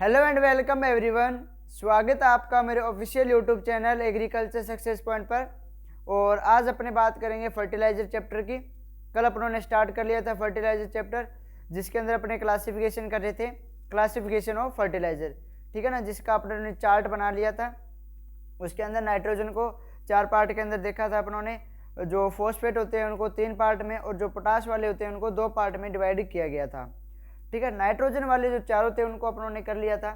Hello and welcome everyone. स्वागत है आपका मेरे official YouTube channel agriculture success point पर। और आज अपने बात करेंगे फर्टिलाइजर चैप्टर की। कल अपनों ने स्टार्ट कर लिया था फर्टिलाइजर चैप्टर, जिसके अंदर अपने क्लासिफिकेशन कर रहे थे, क्लासिफिकेशन ऑफ फर्टिलाइजर, ठीक है ना, जिसका अपनों ने चार्ट बना लिया था। उसके अंदर नाइट्रोजन को 4 पार्ट के अंदर देखा था अपनों ने, जो फॉस्फेट होते हैं उनको 3 पार्ट में और जो पोटाश वाले होते हैं उनको 2 पार्ट में डिवाइड किया गया था, ठीक है। नाइट्रोजन वाले जो चारों थे उनको अपनों ने कर लिया था,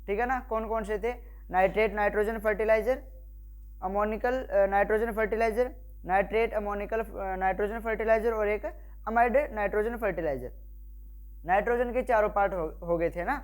ठीक है ना। कौन कौन से थे? Nitrate nitrogen fertiliser, ammoniacal nitrogen fertiliser, nitrate ammoniacal nitrogen fertiliser और एक अमाइड नाइट्रोजन फर्टिलाइजर। नाइट्रोजन के चारों पार्ट हो गए थे ना।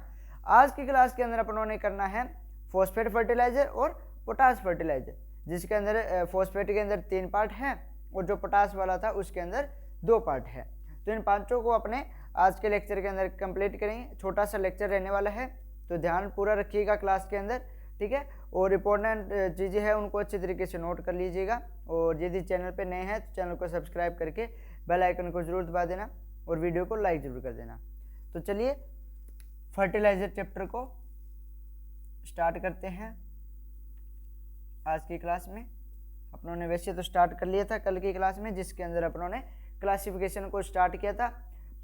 आज की क्लास के अंदर अपनों ने करना है फॉस्फेट फर्टिलाइजर और पोटाश फर्टिलाइजर, जिसके अंदर फॉस्फेट के अंदर 3 पार्ट हैं और जो पोटाश वाला था उसके अंदर 2 पार्ट है। तो इन पांचों को अपने आज के लेक्चर के अंदर कंप्लीट करेंगे। छोटा सा लेक्चर रहने वाला है, तो ध्यान पूरा रखिएगा क्लास के अंदर, ठीक है। और इंपॉर्टेंट चीज़ें हैं उनको अच्छी तरीके से नोट कर लीजिएगा। और यदि चैनल पे नए हैं तो चैनल को सब्सक्राइब करके बेल आइकन को जरूर दबा देना और वीडियो को लाइक जरूर कर देना। तो चलिए फर्टिलाइजर चैप्टर को स्टार्ट करते हैं। आज की क्लास में अपनों ने वैसे तो स्टार्ट कर लिया था कल की क्लास में, जिसके अंदर अपनों ने क्लासिफिकेशन को स्टार्ट किया था,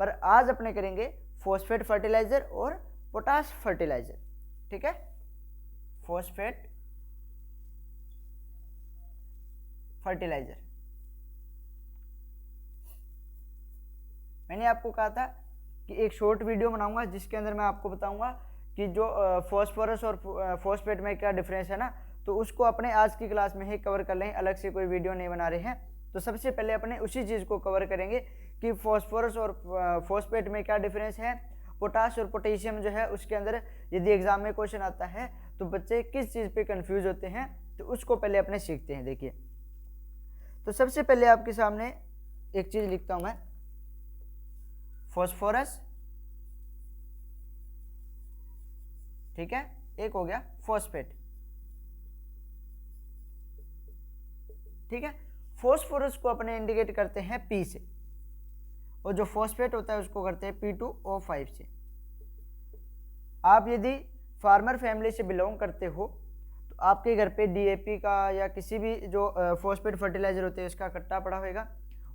पर आज अपने करेंगे फॉस्फेट फर्टिलाइजर और पोटाश फर्टिलाइजर, ठीक है। फॉस्फेट फर्टिलाइजर, मैंने आपको कहा था कि एक शॉर्ट वीडियो बनाऊंगा जिसके अंदर मैं आपको बताऊंगा कि जो फॉस्फोरस और फॉस्फेट में क्या डिफरेंस है ना, तो उसको अपने आज की क्लास में ही कवर कर लें, अलग से कोई वीडियो नहीं बना रहे हैं। तो सबसे पहले अपने उसी चीज़ को कवर करेंगे कि फॉस्फोरस और फॉस्फेट में क्या डिफरेंस है, पोटाश और पोटेशियम जो है उसके अंदर यदि एग्जाम में क्वेश्चन आता है तो बच्चे किस चीज़ पे कंफ्यूज होते हैं, तो उसको पहले अपने सीखते हैं। देखिए, तो सबसे पहले आपके सामने एक चीज़ लिखता हूँ मैं, फॉस्फोरस, ठीक है, एक हो गया फॉस्फेट, ठीक है। फॉस्फोरस को अपने इंडिकेट करते हैं P से और जो फॉस्फेट होता है उसको करते हैं P2O5 से। आप यदि फार्मर फैमिली से बिलोंग करते हो तो आपके घर पे DAP का या किसी भी जो फॉस्फेट फर्टिलाइजर होते हैं उसका कट्टा पड़ा होगा,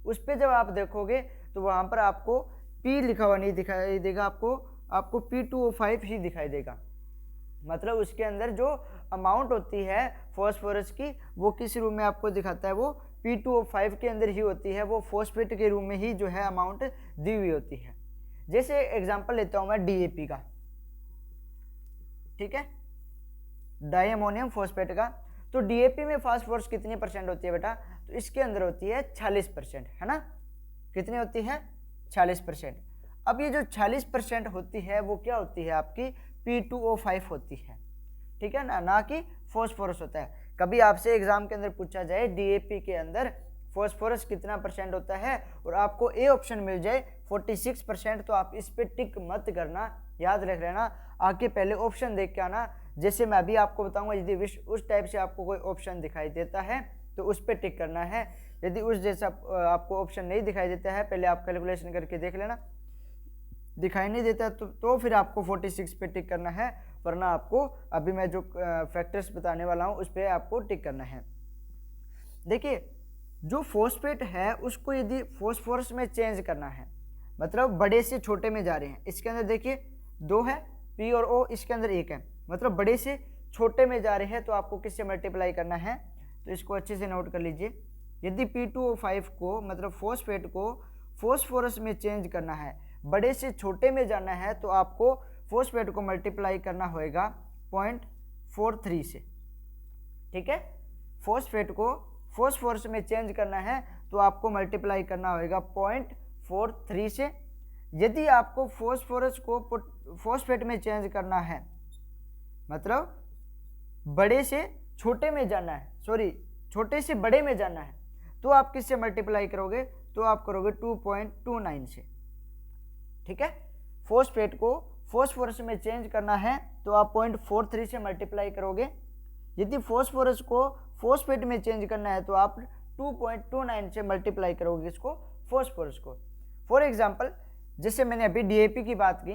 उस पर जब आप देखोगे तो वहाँ पर आपको P लिखा हुआ नहीं दिखाई देगा, आपको P2O5 ही दिखाई देगा। मतलब उसके अंदर जो अमाउंट होती है फॉस्फोरस की वो किस रूप में आपको दिखाता है, वो P2O5 के अंदर ही होती है, वो फॉस्फेट के रूप में ही जो है अमाउंट दी हुई होती है। जैसे एग्जांपल लेता हूं मैं DAP का, ठीक है, डाई अमोनियम फॉस्फेट का। तो DAP में फास्फोरस कितनी परसेंट होती है बेटा? तो इसके अंदर होती है 46%, है ना। कितनी होती है? 46%। अब ये जो 46% होती है वो क्या होती है? आपकी P2O5 होती है, ठीक है ना कि फॉस्फोरस होता है। कभी आपसे एग्जाम के अंदर पूछा जाए DAP के अंदर फॉस्फोरस कितना परसेंट होता है और आपको ए ऑप्शन मिल जाए 46%, तो आप इस पे टिक मत करना, याद रख लेना, आके पहले ऑप्शन देख के आना। जैसे मैं अभी आपको बताऊंगा, यदि उस टाइप से आपको कोई ऑप्शन दिखाई देता है तो उस पर टिक करना है। यदि उस जैसा आपको ऑप्शन नहीं दिखाई देता है, पहले आप कैलकुलेशन करके देख लेना, दिखाई नहीं देता तो फिर आपको 46 पे टिक करना है, वरना आपको अभी मैं जो फैक्टर्स बताने वाला हूँ उस पर आपको टिक करना है। देखिए, जो फॉस्फेट है उसको यदि फॉस्फोरस में चेंज करना है, मतलब बड़े से छोटे में जा रहे हैं, इसके अंदर देखिए 2 है, P और O, इसके अंदर 1 है, मतलब बड़े से छोटे में जा रहे हैं, तो आपको किससे मल्टीप्लाई करना है? तो इसको अच्छे से नोट कर लीजिए। यदि P2O5 को, मतलब फॉस्फेट को फॉस्फोरस में चेंज करना है, बड़े से छोटे में जाना है, तो आपको फॉस्फेट को मल्टीप्लाई करना होगा 0.43 से, ठीक है। फॉस्फेट को फॉस्फोरस में चेंज करना है तो आपको मल्टीप्लाई करना होगा 0.43 से। यदि आपको फॉस्फोरस को फॉस्फेट में चेंज करना है, मतलब बड़े से छोटे में जाना है, सॉरी छोटे से बड़े में जाना है, तो आप किससे मल्टीप्लाई करोगे? तो आप करोगे 2.29 से, ठीक है। फॉस्फेट को फॉस्फोरस में चेंज करना है तो आप 0.43 से मल्टीप्लाई करोगे। यदि फॉस्फोरस को फॉस्फेट में चेंज करना है तो आप 2.29 से मल्टीप्लाई करोगे इसको, फॉस्फोरस को। फॉर एग्जांपल, जैसे मैंने अभी DAP की बात की,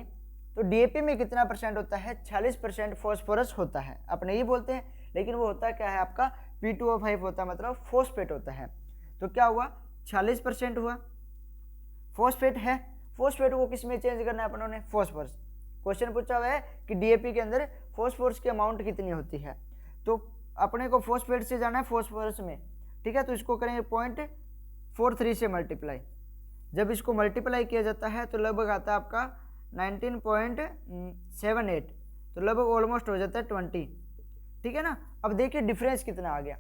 तो डीएपी में कितना परसेंट होता है? 40% फॉस्फोरस होता है, अपने ही बोलते हैं, लेकिन वो होता क्या है आपका P2O5 होता है, मतलब फॉस्फेट होता है। तो क्या हुआ? 40% हुआ, फॉस्फेट है। फॉस्फेट को किस में चेंज करना है अपनों ने? फॉस्फोरस। क्वेश्चन पूछा हुआ है कि डीएपी के अंदर फॉस्फोरस की अमाउंट कितनी होती है, तो अपने को फॉस्फेट से जाना है फॉस्फोरस में, ठीक है। तो इसको करेंगे 0.43 से मल्टीप्लाई। जब इसको मल्टीप्लाई किया जाता है तो लगभग आता है आपका 19.78, तो लगभग ऑलमोस्ट हो जाता है 20, ठीक है ना। अब देखिए डिफरेंस कितना आ गया।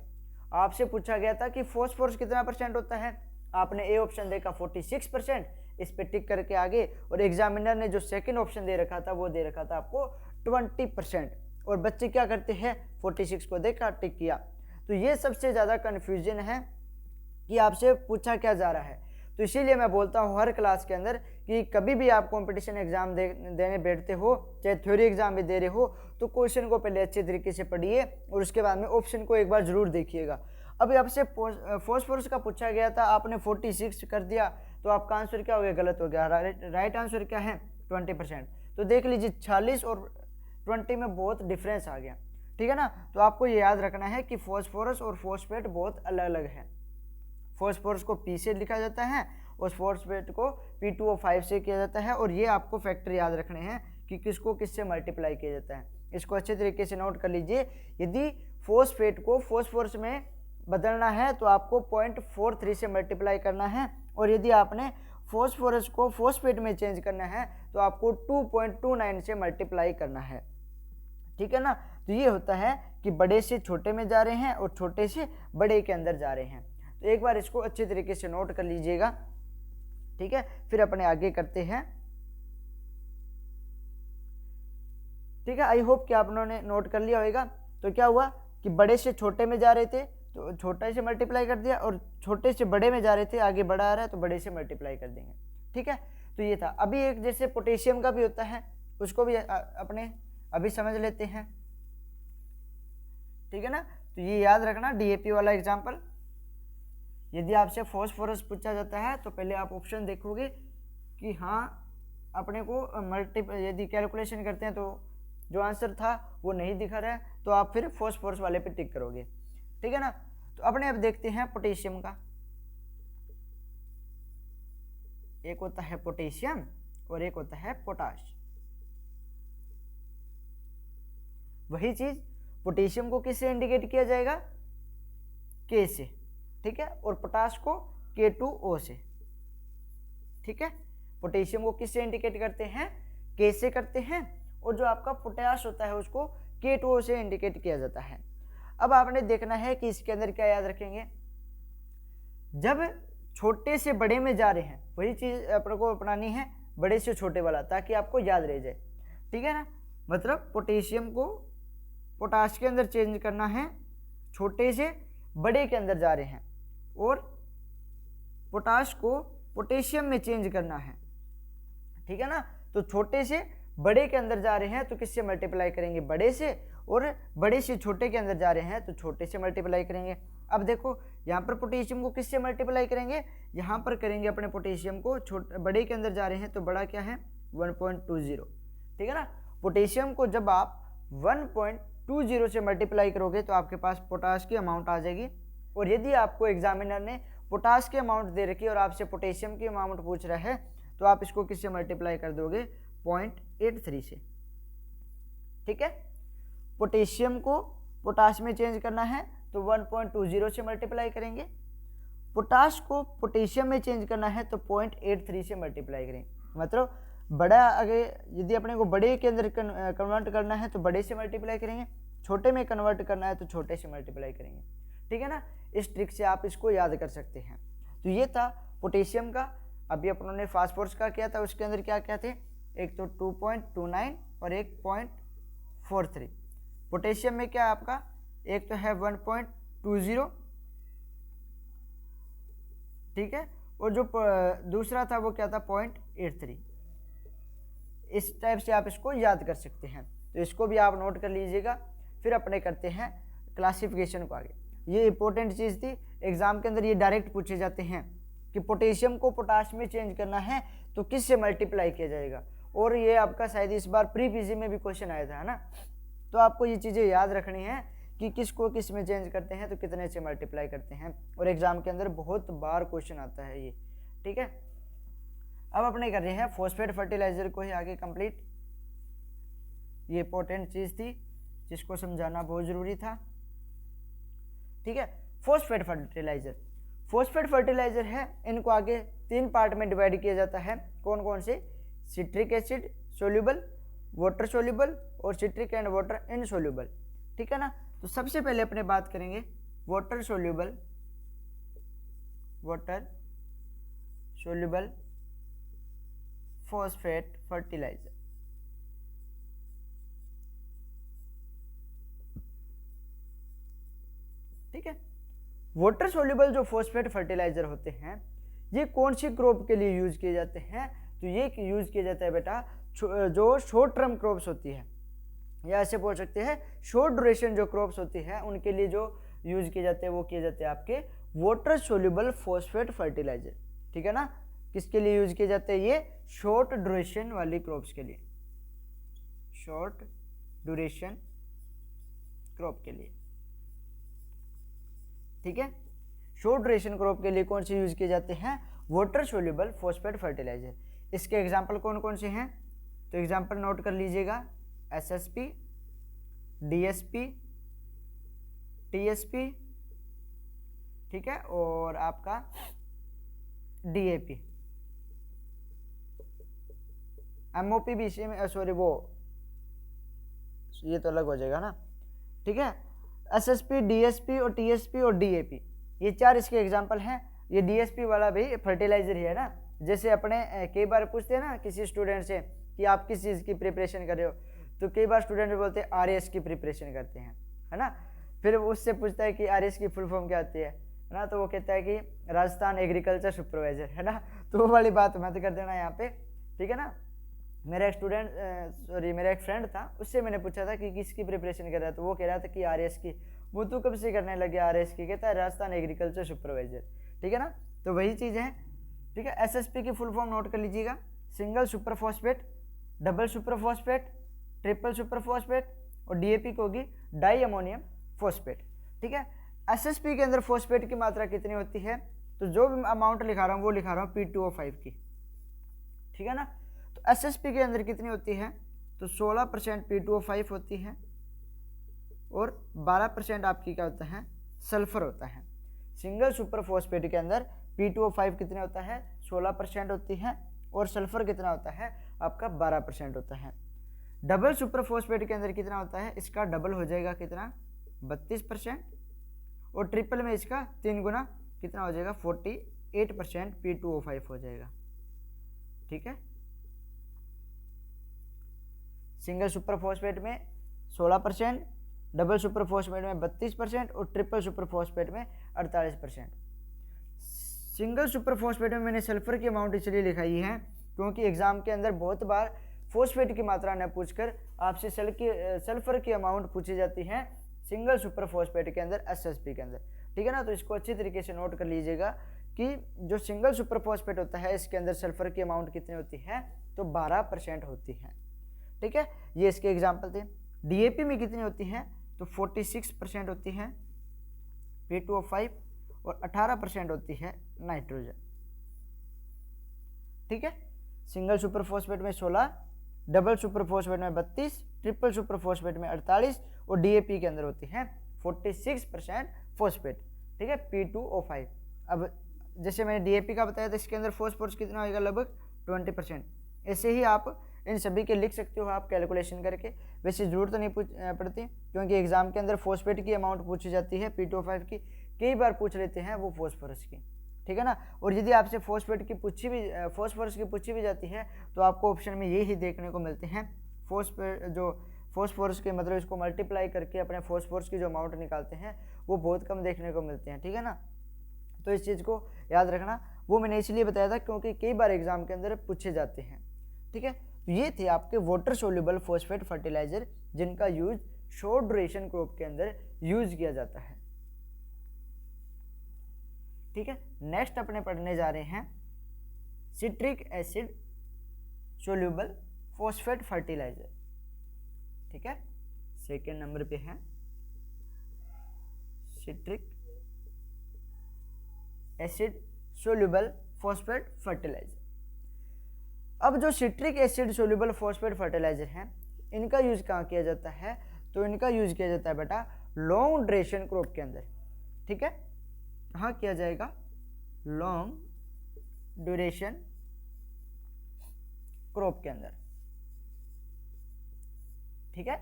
आपसे पूछा गया था कि फॉस्फोरस कितना परसेंट होता है, आपने ए ऑप्शन देखा 46%, इस पे टिक करके आगे, और एग्जामिनर ने जो सेकंड ऑप्शन दे रखा था वो दे रखा था आपको 20%, और बच्चे क्या करते हैं 46 को देखा टिक किया। तो ये सबसे ज़्यादा कन्फ्यूजन है कि आपसे पूछा क्या जा रहा है। तो इसीलिए मैं बोलता हूँ हर क्लास के अंदर कि कभी भी आप कंपटीशन एग्जाम देने बैठते हो, चाहे थ्योरी एग्जाम भी दे रहे हो, तो क्वेश्चन को पहले अच्छे तरीके से पढ़िए और उसके बाद में ऑप्शन को एक बार जरूर देखिएगा। अभी आपसे फॉस्फोरस का पूछा गया था, आपने 46 कर दिया, तो आपका आंसर क्या हो गया? गलत हो गया। राइट आंसर क्या है? 20%। तो देख लीजिए 40 और 20 में बहुत डिफरेंस आ गया, ठीक है ना। तो आपको ये याद रखना है कि फॉस्फोरस और फॉस्फेट बहुत अलग अलग है। फॉस्फोरस को P से लिखा जाता है और फॉस्फेट को P2O5 से किया जाता है, और ये आपको फैक्टर याद रखने हैं कि किसको किससे मल्टीप्लाई किया जाता है। इसको अच्छे तरीके से नोट कर लीजिए। यदि फॉस्फेट को फॉस्फोरस में बदलना है तो आपको 0.43 से मल्टीप्लाई करना है, और यदि आपने फॉस्फोरस को फॉस्फेट में चेंज करना है तो आपको 2.29 से मल्टीप्लाई करना है, ठीक है ना। तो ये होता है कि बड़े से छोटे में जा रहे हैं और छोटे से बड़े के अंदर जा रहे हैं। तो एक बार इसको अच्छे तरीके से नोट कर लीजिएगा, ठीक है। फिर अपने आगे करते हैं, ठीक है। आई होप कि आप लोगों ने नोट कर लिया होगा। तो क्या हुआ कि बड़े से छोटे में जा रहे थे तो छोटे से मल्टीप्लाई कर दिया, और छोटे से बड़े में जा रहे थे, आगे बड़ा आ रहा है तो बड़े से मल्टीप्लाई कर देंगे, ठीक है। तो ये था। अभी एक जैसे पोटेशियम का भी होता है, उसको भी अपने अभी समझ लेते हैं, ठीक है ना। तो ये याद रखना डीएपी वाला एग्जाम्पल। यदि आपसे फॉस्फोरस पूछा जाता है तो पहले आप ऑप्शन देखोगे कि हाँ अपने को यदि कैलकुलेशन करते हैं तो जो आंसर था वो नहीं दिखा रहा है, तो आप फिर फॉस्फोरस वाले पे टिक करोगे, ठीक है ना। तो अपने अब देखते हैं पोटेशियम का। एक होता है पोटेशियम और एक होता है पोटाश। वही चीज पोटेशियम को किससे इंडिकेट किया जाएगा? K से, ठीक है, और पोटाश को K2O से, ठीक है। पोटेशियम को किससे इंडिकेट करते हैं? K से करते हैं, और जो आपका पोटाश होता है उसको K2O से इंडिकेट किया जाता है। अब आपने देखना है कि इसके अंदर क्या याद रखेंगे। जब छोटे से बड़े में जा रहे हैं वही चीज अपने को अपनानी है, बड़े से छोटे वाला, ताकि आपको याद रह जाए, ठीक है ना। मतलब पोटेशियम को पोटाश के अंदर चेंज करना है, छोटे से बड़े के अंदर जा रहे हैं, और पोटाश को पोटेशियम में चेंज करना है, ठीक है ना। तो छोटे से बड़े के अंदर जा रहे हैं तो किससे मल्टीप्लाई करेंगे? बड़े से, और बड़े से छोटे के अंदर जा रहे हैं तो छोटे से मल्टीप्लाई करेंगे। अब देखो यहाँ पर पोटेशियम को किससे मल्टीप्लाई करेंगे? यहाँ पर करेंगे अपने पोटेशियम को बड़े के अंदर जा रहे हैं तो बड़ा क्या है? 1.20, ठीक है ना। पोटेशियम को जब आप 1.20 से मल्टीप्लाई करोगे तो आपके पास पोटाश की अमाउंट आ जाएगी। और यदि आपको एग्जामिनर ने पोटाश की अमाउंट दे रखी है और आपसे पोटेशियम की अमाउंट पूछ रहा है तो आप इसको किससे मल्टीप्लाई कर दोगे? 0.83 से, ठीक है। पोटेशियम को पोटाश में चेंज करना है तो 1.20 से मल्टीप्लाई करेंगे, पोटाश को पोटेशियम में चेंज करना है तो 0.83 से मल्टीप्लाई करेंगे। मतलब बड़ा आगे यदि अपने को बड़े के अंदर कन्वर्ट करना है तो बड़े से मल्टीप्लाई करेंगे, छोटे में कन्वर्ट करना है तो छोटे से मल्टीप्लाई करेंगे, ठीक है ना। इस ट्रिक से आप इसको याद कर सकते हैं। तो ये था पोटेशियम का। अभी अपनों ने फास्फोरस का किया था, उसके अंदर क्या क्या थे? एक तो 2.29 और एक 0.43। पोटेशियम में क्या आपका एक तो है 1.20, ठीक है, और जो दूसरा था वो क्या था? 0.83। इस टाइप से आप इसको याद कर सकते हैं। तो इसको भी आप नोट कर लीजिएगा। फिर अपने करते हैं क्लासिफिकेशन को आगे। ये इंपॉर्टेंट चीज़ थी, एग्जाम के अंदर ये डायरेक्ट पूछे जाते हैं कि पोटेशियम को पोटाश में चेंज करना है तो किससे मल्टीप्लाई किया जाएगा, और ये आपका शायद इस बार प्री पीजी में भी क्वेश्चन आया था, है ना। तो आपको ये चीज़ें याद रखनी है कि किसको किस में चेंज करते हैं तो कितने से मल्टीप्लाई करते हैं, और एग्जाम के अंदर बहुत बार क्वेश्चन आता है ये, ठीक है। अब अपने कर रहे हैं फॉस्फेट फर्टिलाइजर को ही आगे कंप्लीट। ये इंपॉर्टेंट चीज़ थी जिसको समझाना बहुत ज़रूरी था, ठीक है। फॉस्फेट फर्टिलाइजर, फॉस्फेट फर्टिलाइजर है, इनको आगे 3 पार्ट में डिवाइड किया जाता है। कौन कौन से? Citric acid soluble, water soluble और सिट्रिक एंड वाटर इनसोल्यूबल, ठीक है ना। तो सबसे पहले अपने बात करेंगे वाटर सोल्यूबल फॉस्फेट फर्टिलाइजर। ठीक है, वाटर सोल्यूबल जो फॉस्फेट फर्टिलाइजर होते हैं ये कौन सी क्रॉप के लिए यूज किए जाते हैं? तो ये यूज किया जाता है बेटा जो शॉर्ट टर्म क्रॉप्स होती है, या ऐसे बोल सकते हैं शॉर्ट ड्यूरेशन जो क्रॉप्स होती है उनके लिए जो यूज किए जाते हैं वो किए जाते हैं आपके वाटर सोल्यूबल फॉस्फेट फर्टिलाइजर, ठीक है ना। किसके लिए यूज किए जाते हैं? ये शॉर्ट ड्यूरेशन वाली क्रॉप्स के लिए, शॉर्ट ड्यूरेशन क्रॉप के लिए, ठीक है। शॉर्ट ड्यूरेशन क्रॉप के लिए कौन से यूज किए जाते हैं? Water soluble phosphate fertiliser. इसके एग्जाम्पल कौन कौन से हैं? तो एग्जाम्पल नोट कर लीजिएगा, एसएसपी, डीएसपी, टीएसपी, ठीक है, और आपका डीएपी। एमओपी भी इसी में, सॉरी वो ये तो अलग हो जाएगा ना, ठीक है। एसएसपी, डीएसपी और टीएसपी और डीएपी, ये 4 इसके एग्जाम्पल हैं। ये डीएसपी वाला भी फर्टिलाइजर ही है ना। जैसे अपने कई बार पूछते हैं ना किसी स्टूडेंट से कि आप किस चीज़ की प्रिपरेशन कर रहे हो, तो कई बार स्टूडेंट बोलते हैं आरएस की प्रिपरेशन करते हैं, है ना। फिर उससे पूछता है कि आरएस की फुल फॉर्म क्या होती है ना, तो वो कहता है कि राजस्थान एग्रीकल्चर सुपरवाइजर, है ना। तो वो वाली बात मत कर देना यहाँ पे, ठीक है ना। मेरा एक फ्रेंड था, उससे मैंने पूछा था कि किसकी प्रिपरेशन कर रहा है, तो वो कह रहा था कि आरएस की। वो तू कब से करने लगे आरएस की? कहता है राजस्थान एग्रीकल्चर सुपरवाइजर, ठीक है ना। तो वही चीज़ है, ठीक है। एसएसपी की फुल फॉर्म नोट कर लीजिएगा, single super phosphate, double super phosphate, triple super phosphate, और डीएपी को होगी डाई अमोनियम फॉस्फेट, ठीक है। एसएसपी के अंदर फॉस्फेट की मात्रा कितनी होती है? तो जो भी अमाउंट लिखा रहा हूँ वो लिखा रहा हूँ P2O5 की, ठीक है ना। तो एसएसपी के अंदर कितनी होती है? तो 16% P2O5 होती है और 12% आपकी क्या होता है? सल्फर होता है। सिंगल सुपर फॉस्फेट के अंदर P2O5 कितने होता है? 16% होती है, और सल्फर कितना होता है? आपका 12% होता है। डबल सुपर फॉस्फेट के अंदर कितना होता है? इसका डबल हो जाएगा कितना? 32%, और ट्रिपल में इसका 3 गुना कितना हो जाएगा? 48% P2O5 हो जाएगा, ठीक है। सिंगल सुपर फॉस्फेट में 16%, डबल सुपर फॉस्फेट में 32% और ट्रिपल सुपर फॉस्फेट में 48%। सिंगल सुपर फॉस्फेट में मैंने सल्फर की अमाउंट इसलिए लिखाई है क्योंकि एग्जाम के अंदर बहुत बार फॉस्फेट की मात्रा न पूछकर आपसे सल्फर की अमाउंट पूछी जाती है सिंगल सुपर फॉस्फेट के अंदर, एसएसपी के अंदर, ठीक है ना। तो इसको अच्छी तरीके से नोट कर लीजिएगा कि जो सिंगल सुपर फॉस्फेट होता है इसके अंदर सल्फर की अमाउंट कितनी होती है? तो 12% होती है, ठीक है। ये इसके एग्जाम्पल थे। डीएपी में कितनी होती है? तो 46% होती है P2O5 और 18% होती है नाइट्रोजन, ठीक है। सिंगल सुपर फॉस्फेट में 16, डबल सुपर फॉस्फेट में 32, ट्रिपल सुपर फॉस्फेट में 48 और डीएपी के अंदर होती है 46% फॉस्फेट, ठीक है, P2O5। अब जैसे मैंने डीएपी का बताया था इसके अंदर फॉस्फोरस कितना होगा? लगभग 20%। ऐसे ही आप इन सभी के लिख सकते हो आप कैलकुलेशन करके। वैसे ज़रूरत नहीं पड़ती क्योंकि एग्जाम के अंदर फॉस्फेट की अमाउंट पूछी जाती है P2O5 की, कई बार पूछ लेते हैं वो फॉस्फोरस की, ठीक है ना। और यदि आपसे फॉस्फोरस की पूछी भी जाती है तो आपको ऑप्शन में यही देखने को मिलते हैं फॉस्फोरस के मतलब इसको मल्टीप्लाई करके अपने फॉस्फोरस की जो अमाउंट निकालते हैं वो बहुत कम देखने को मिलते हैं, ठीक है ना। तो इस चीज़ को याद रखना, वो मैंने इसलिए बताया था क्योंकि कई बार एग्जाम के अंदर पूछे जाते हैं, ठीक है। तो ये थे आपके वाटर सोल्यूबल फॉस्फेट फर्टिलाइजर जिनका यूज शॉर्ट ड्यूरेशन क्रॉप के अंदर यूज किया जाता है, ठीक है। नेक्स्ट अपने पढ़ने जा रहे हैं citric acid soluble phosphate fertiliser. ठीक है, सेकेंड नंबर पे है citric acid soluble phosphate fertiliser. अब जो citric acid soluble phosphate fertiliser है, इनका यूज कहाँ किया जाता है? तो इनका यूज किया जाता है बेटा लॉन्ग ड्यूरेशन क्रॉप के अंदर। ठीक है, कहाँ किया जाएगा? लॉन्ग ड्यूरेशन क्रॉप के अंदर। ठीक है,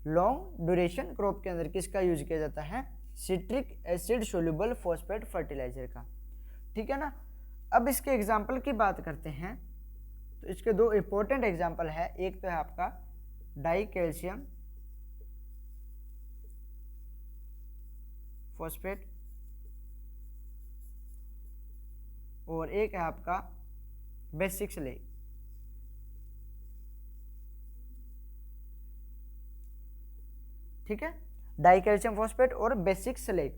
लॉन्ग ड्यूरेशन क्रॉप के अंदर किसका यूज किया जाता है? Citric acid soluble phosphate fertiliser का। ठीक है ना। अब इसके एग्जाम्पल की बात करते हैं तो इसके दो इंपॉर्टेंट एग्जाम्पल है। एक तो है आपका डाई कैल्शियम फॉस्फेट और एक है आपका बेसिक स्लेग। ठीक है, डाई कैल्शियम फॉस्फेट और basic slag.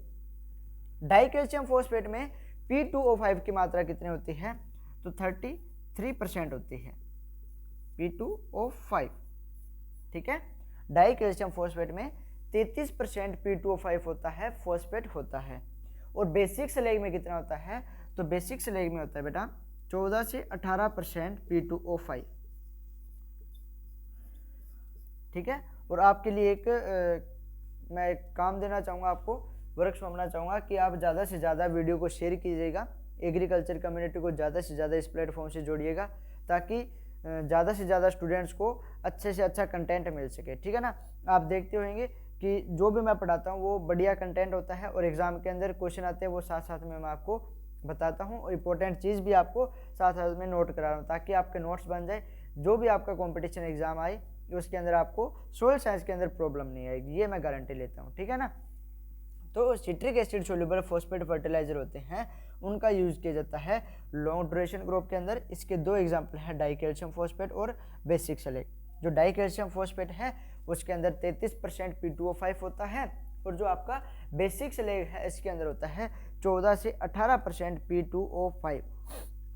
Die calcium phosphate में P2O5 की मात्रा कितनी होती है? तो 33% होती है P2O5। ठीक है, डाई कैल्शियम फॉस्फेट में 33% P2O5 होता है, फॉस्फेट होता है। और बेसिक स्लेग में कितना होता है? तो बेसिक स्लेग में होता है बेटा 14 से 18% P2O5। ठीक है, और आपके लिए एक मैं काम देना चाहूँगा, आपको वर्क सौंपना चाहूँगा कि आप ज़्यादा से ज़्यादा वीडियो को शेयर कीजिएगा, एग्रीकल्चर कम्युनिटी को ज़्यादा से ज़्यादा इस प्लेटफॉर्म से जोड़िएगा ताकि ज़्यादा से ज़्यादा स्टूडेंट्स को अच्छे से अच्छा कंटेंट मिल सके। ठीक है ना। आप देखते होंगे कि जो भी मैं पढ़ाता हूँ वो बढ़िया कंटेंट होता है और एग्ज़ाम के अंदर क्वेश्चन आते हैं वो साथ साथ में मैं आपको बताता हूँ और इंपॉर्टेंट चीज़ भी आपको साथ साथ में नोट करा रहा हूँ ताकि आपके नोट्स बन जाए। जो भी आपका कॉम्पिटिशन एग्जाम आए उसके अंदर आपको सोइल साइंस के अंदर प्रॉब्लम नहीं आएगी, ये मैं गारंटी लेता हूँ। ठीक है ना। तो citric acid soluble phosphate fertiliser होते हैं, उनका यूज किया जाता है लॉन्ग ड्यूरेशन क्रॉप के अंदर। इसके दो एग्जांपल है डाई कैल्शियम फॉस्फेट और बेसिक स्लेग। जो डाई कैल्शियम फॉस्फेट है उसके अंदर 33% P2O5 होता है और जो आपका बेसिक स्लेग है इसके अंदर होता है 14 से 18% P2O5।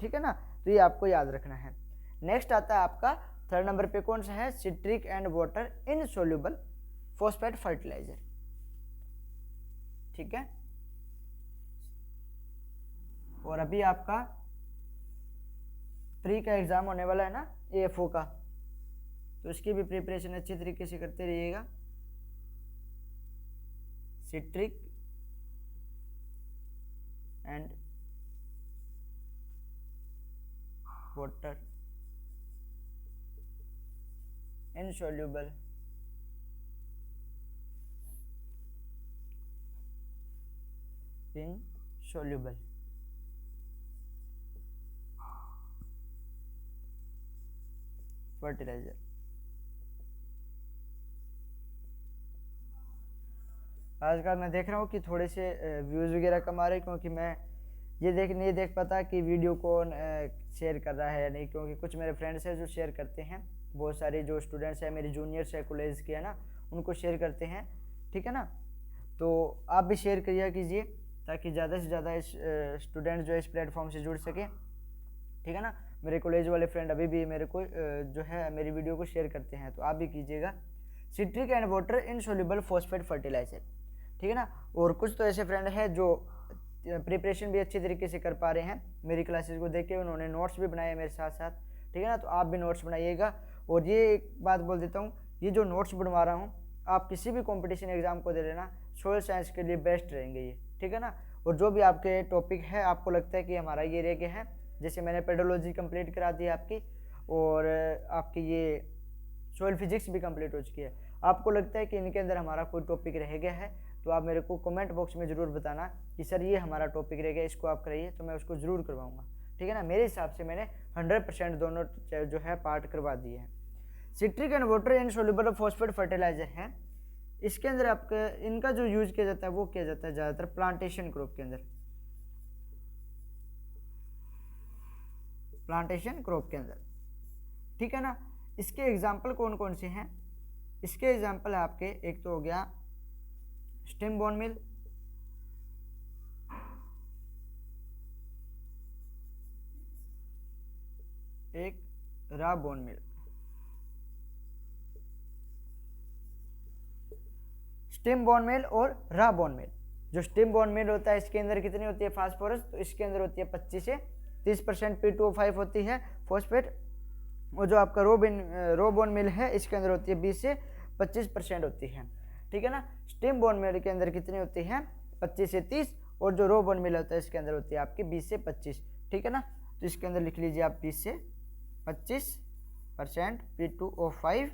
ठीक है ना, तो ये आपको याद रखना है। नेक्स्ट आता है आपका थर्ड नंबर पे कौन सा है? Citric and water insoluble phosphate fertiliser. ठीक है, और अभी आपका प्री का एग्जाम होने वाला है ना, AFO का, तो इसकी भी प्रिपरेशन अच्छी तरीके से करते रहिएगा। Citric and water insoluble insoluble fertiliser. आजकल मैं देख रहा हूँ कि थोड़े से व्यूज़ वगैरह कम आ रहे हैं क्योंकि मैं ये नहीं देख पाता कि वीडियो कौन शेयर कर रहा है या नहीं, क्योंकि कुछ मेरे फ्रेंड्स हैं जो शेयर करते हैं, बहुत सारे जो स्टूडेंट्स हैं मेरे जूनियर्स है कॉलेज के है ना, उनको शेयर करते हैं। ठीक है ना, तो आप भी शेयर कीजिए ताकि ज़्यादा से ज़्यादा इस स्टूडेंट जो इस प्लेटफॉर्म से जुड़ सके। ठीक है ना, मेरे कॉलेज वाले फ्रेंड अभी भी मेरे को जो है मेरी वीडियो को शेयर करते हैं, तो आप भी कीजिएगा। Citric and water insoluble phosphate fertiliser. ठीक है ना, और कुछ तो ऐसे फ्रेंड हैं जो प्रिपरेशन भी अच्छी तरीके से कर पा रहे हैं, मेरी क्लासेस को देख के उन्होंने नोट्स भी बनाए मेरे साथ साथ। ठीक है ना, तो आप भी नोट्स बनाइएगा। और ये एक बात बोल देता हूँ, ये जो नोट्स बनवा रहा हूँ आप किसी भी कंपटीशन एग्जाम को दे लेना, सोयल साइंस के लिए बेस्ट रहेंगे ये। ठीक है ना, और जो भी आपके टॉपिक है आपको लगता है कि हमारा ये रह गया है, जैसे मैंने पेडोलॉजी कंप्लीट करा दी आपकी और आपकी ये सोयल फिजिक्स भी कंप्लीट हो चुकी है, आपको लगता है कि इनके अंदर हमारा कोई टॉपिक रह गया है तो आप मेरे को कमेंट बॉक्स में ज़रूर बताना कि सर ये हमारा टॉपिक रह गया, इसको आप कराइए, तो मैं उसको ज़रूर करवाऊँगा। ठीक है ना, मेरे हिसाब से मैंने 100% दोनों जो है पार्ट करवा दिए हैं। Citric and water insoluble phosphate fertiliser है, इसके अंदर आपका इनका जो यूज किया जाता है वो किया जाता है ज़्यादातर प्लांटेशन क्रॉप के अंदर। प्लांटेशन क्रॉप के अंदर। ठीक है ना, इसके एग्जाम्पल कौन कौन से हैं? इसके एग्जाम्पल है आपके, एक तो हो गया स्टेम बोन मिल, एक raw bone meal. Steam bone meal और रॉ बोन मील। जो स्टेम बोन मील होता है इसके अंदर कितनी होती है फास्फोरस, तो इसके अंदर होती है 25 से 30% P2O5 होती है फॉस्फेट। और जो आपका रो बोन मील है इसके अंदर होती है 20 से 25% होती है, ठीक है ना। स्टेम बोन मील के अंदर कितनी होती है 25 से 30, और जो रो बोन मील होता है इसके अंदर होती है आपकी 20 से 25, ठीक है ना। तो इसके अंदर लिख लीजिए आप 20 से 25% P2O5,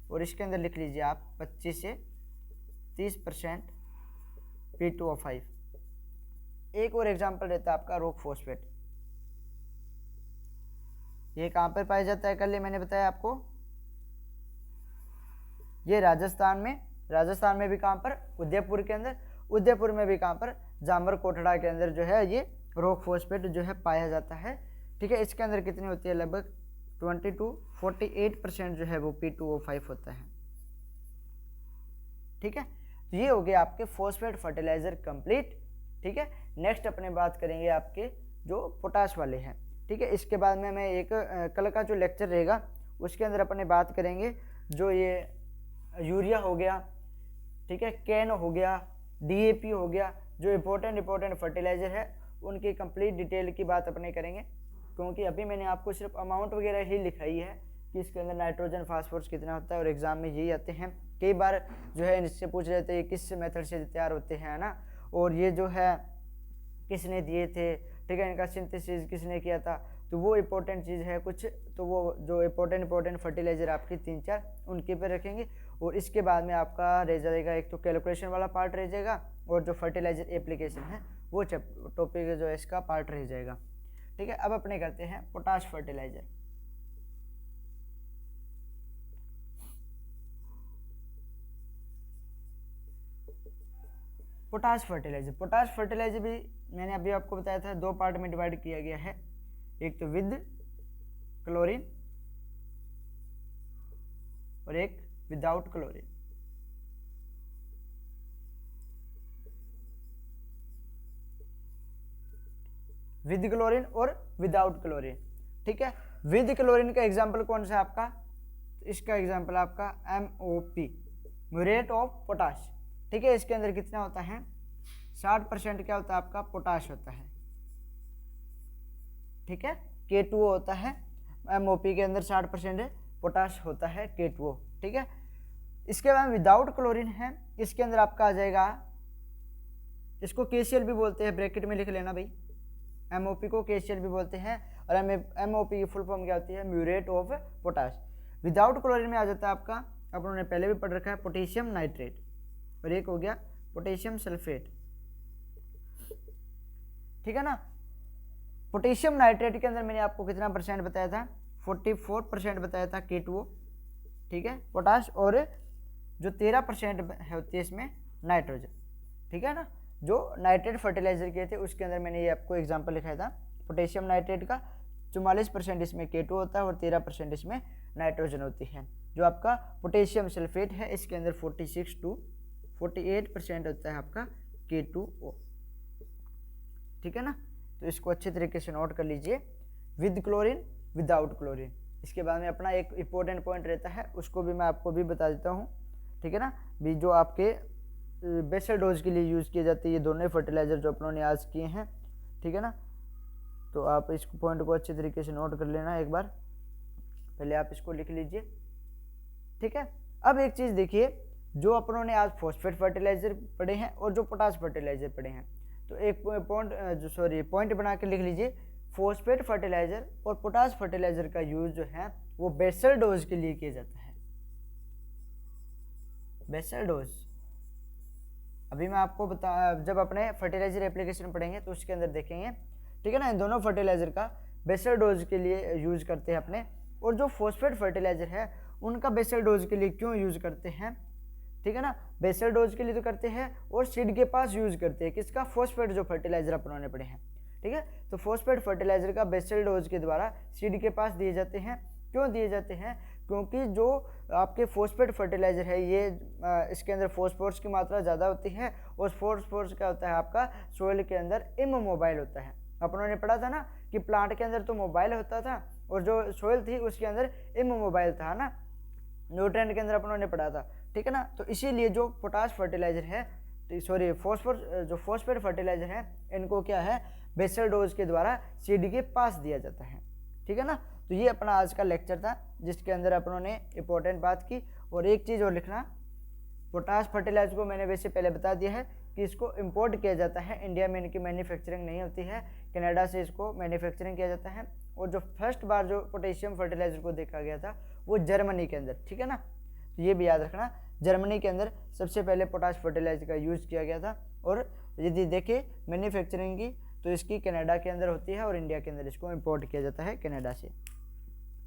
और इसके अंदर लिख लीजिए आप 25 से 30% P2O5। एक और एग्जांपल रहता है आपका रॉक फॉस्फेट। ये कहाँ पर पाया जाता है, कल मैंने बताया आपको, ये राजस्थान में भी कहाँ पर, उदयपुर के अंदर, उदयपुर में भी कहाँ पर, जामर कोटड़ा के अंदर जो है ये रॉक फॉस्फेट जो है पाया जाता है, ठीक है। इसके अंदर कितनी होती है, लगभग 20 to 48% जो है वो P2O5 होता है, ठीक है। तो ये हो गया आपके फॉस्फेट फर्टिलाइजर कंप्लीट, ठीक है। नेक्स्ट अपने बात करेंगे आपके जो पोटाश वाले हैं, ठीक है। इसके बाद में मैं एक कल का जो लेक्चर रहेगा उसके अंदर अपने बात करेंगे जो ये यूरिया हो गया, ठीक है, कैन हो गया, DAP हो गया, जो इम्पोर्टेंट फर्टिलाइजर है उनकी कंप्लीट डिटेल की बात अपने करेंगे। क्योंकि अभी मैंने आपको सिर्फ अमाउंट वगैरह ही लिखाई है कि इसके अंदर नाइट्रोजन फास्फोरस कितना होता है, और एग्जाम में यही आते हैं कई बार जो है इससे पूछ रहे थे किस मेथड से तैयार होते हैं ना, और ये जो है किसने दिए थे, ठीक है, इनका सिंथेसिस किसने किया था, तो वो इम्पोर्टेंट चीज़ है कुछ, तो वो जो इम्पोर्टेंट फर्टिलाइजर आपकी 3-4 उनके पे रखेंगे। और इसके बाद में आपका रह जाएगा एक तो कैलकुलेशन वाला पार्ट रह जाएगा, और जो फर्टिलाइजर एप्लीकेशन है वो टॉपिक जो है इसका पार्ट रह जाएगा, ठीक है। अब अपने करते हैं पोटाश फर्टिलाइजर। पोटाश फर्टिलाइजर भी मैंने अभी आपको बताया था 2 पार्ट में डिवाइड किया गया है, एक तो विद क्लोरीन और एक विदाउट क्लोरीन। विद क्लोरीन और विदाउट क्लोरीन, ठीक है। विद क्लोरीन का एग्जांपल कौन सा है आपका, इसका एग्जांपल आपका MOP, म्यूरेट ऑफ पोटाश, ठीक है। इसके अंदर कितना होता है 60% क्या होता है आपका पोटाश होता है, ठीक है, K2O होता है। MOP के अंदर 60% पोटाश होता है K2O, ठीक है। इसके बाद विदाउट क्लोरीन है, इसके अंदर आपका आ जाएगा, इसको KCl भी बोलते हैं, ब्रैकेट में लिख लेना भाई, MOP को KCl भी बोलते हैं, और MOP की फुल फॉर्म क्या होती है, muriate of potash. Without chlorine में आ जाता है आपका, अपनों ने पहले भी पढ़ रखा है, पोटेशियम नाइट्रेट, और एक हो गया पोटेशियम सल्फेट, ठीक है ना। पोटेशियम नाइट्रेट के अंदर मैंने आपको कितना परसेंट बताया था, 44% बताया था K2O, ठीक है, पोटाश, और जो 13% होती है इसमें नाइट्रोजन, ठीक है ना। जो नाइट्रेट फर्टिलाइजर किए थे उसके अंदर मैंने ये आपको एग्जांपल लिखाया था पोटेशियम नाइट्रेट का, 44% इसमें K2 होता है और 13% इसमें नाइट्रोजन होती है। जो आपका पोटेशियम सल्फेट है इसके अंदर 46 to 48% होता है आपका K2O, ठीक है ना। तो इसको अच्छे तरीके से नोट कर लीजिए, विद क्लोरीन विदाउट क्लोरीन। इसके बाद में अपना एक इम्पोर्टेंट पॉइंट रहता है, उसको भी मैं आपको भी बता देता हूँ, ठीक है ना। भी जो आपके बेसल डोज के लिए यूज़ किए जाते हैं ये दोनों फर्टिलाइजर जो अपनों ने आज किए हैं, ठीक है ना। तो आप इस पॉइंट को अच्छे तरीके से नोट कर लेना, एक बार पहले आप इसको लिख लीजिए, ठीक है। अब एक चीज़ देखिए, जो अपनों ने आज फॉस्फेट फर्टिलाइजर पढ़े हैं और जो पोटाश फर्टिलाइजर पढ़े हैं, तो एक पॉइंट बना के लिख लीजिए, फॉस्फेट फर्टिलाइजर और पोटाश फर्टिलाइजर का यूज जो है वो बेसल डोज के लिए किया जाता है। बेसल डोज अभी मैं आपको जब अपने फर्टिलाइजर एप्लीकेशन पढ़ेंगे तो उसके अंदर देखेंगे, ठीक है ना। इन दोनों फर्टिलाइजर का बेसल डोज के लिए यूज करते हैं अपने, और जो फॉस्फेट फर्टिलाइजर है उनका बेसल डोज के लिए क्यों यूज करते हैं, ठीक है ना। बेसल डोज के लिए तो करते हैं और सीड के पास यूज करते हैं, किसका, फॉस्फेट जो फर्टिलाइजर अपनों ने पढ़े हैं, ठीक है। तो फॉस्फेट फर्टिलाइजर का बेसल डोज के द्वारा सीड के पास दिए जाते हैं। क्यों दिए जाते हैं, क्योंकि जो आपके फॉस्फेट फर्टिलाइजर है ये इसके अंदर फॉस्फोरस की मात्रा ज़्यादा होती है, और फॉस्फोरस क्या होता है आपका सोइल के अंदर इमोबाइल होता है। अपनों ने पढ़ा था ना कि प्लांट के अंदर तो मोबाइल होता था और जो सोइल थी उसके अंदर इमोबाइल था ना। न्यूट्रिएंट के अंदर अपनों ने पढ़ा था, ठीक है ना। तो इसीलिए जो पोटाश फर्टिलाइजर है, सॉरी फॉस्फेट फर्टिलाइजर है, इनको क्या है बेसल डोज के द्वारा सीड के पास दिया जाता है, ठीक है ना। तो ये अपना आज का लेक्चर था जिसके अंदर अपनों ने इंपॉर्टेंट बात की। और एक चीज़ और लिखना, पोटाश फर्टिलाइजर को मैंने वैसे पहले बता दिया है कि इसको इंपोर्ट किया जाता है, इंडिया में इनकी मैन्युफैक्चरिंग नहीं होती है, कनाडा से इसको मैन्युफैक्चरिंग किया जाता है। और जो फर्स्ट बार जो पोटेशियम फर्टिलाइजर को देखा गया था वो जर्मनी के अंदर, ठीक है ना। तो ये भी याद रखना, जर्मनी के अंदर सबसे पहले पोटाश फर्टिलाइजर का यूज़ किया गया था। और यदि देखें मैन्युफैक्चरिंग की तो इसकी कनाडा के अंदर होती है और इंडिया के अंदर इसको इंपोर्ट किया जाता है कनाडा से,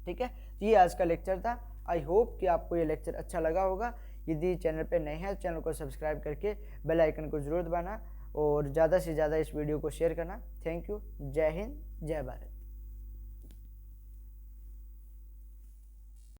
ठीक है। तो ये आज का लेक्चर था। आई होप कि आपको ये लेक्चर अच्छा लगा होगा। यदि चैनल पे नए हैं चैनल को सब्सक्राइब करके बेल आइकन को ज़रूर दबाना और ज़्यादा से ज़्यादा इस वीडियो को शेयर करना। Thank you. जय हिंद, जय भारत।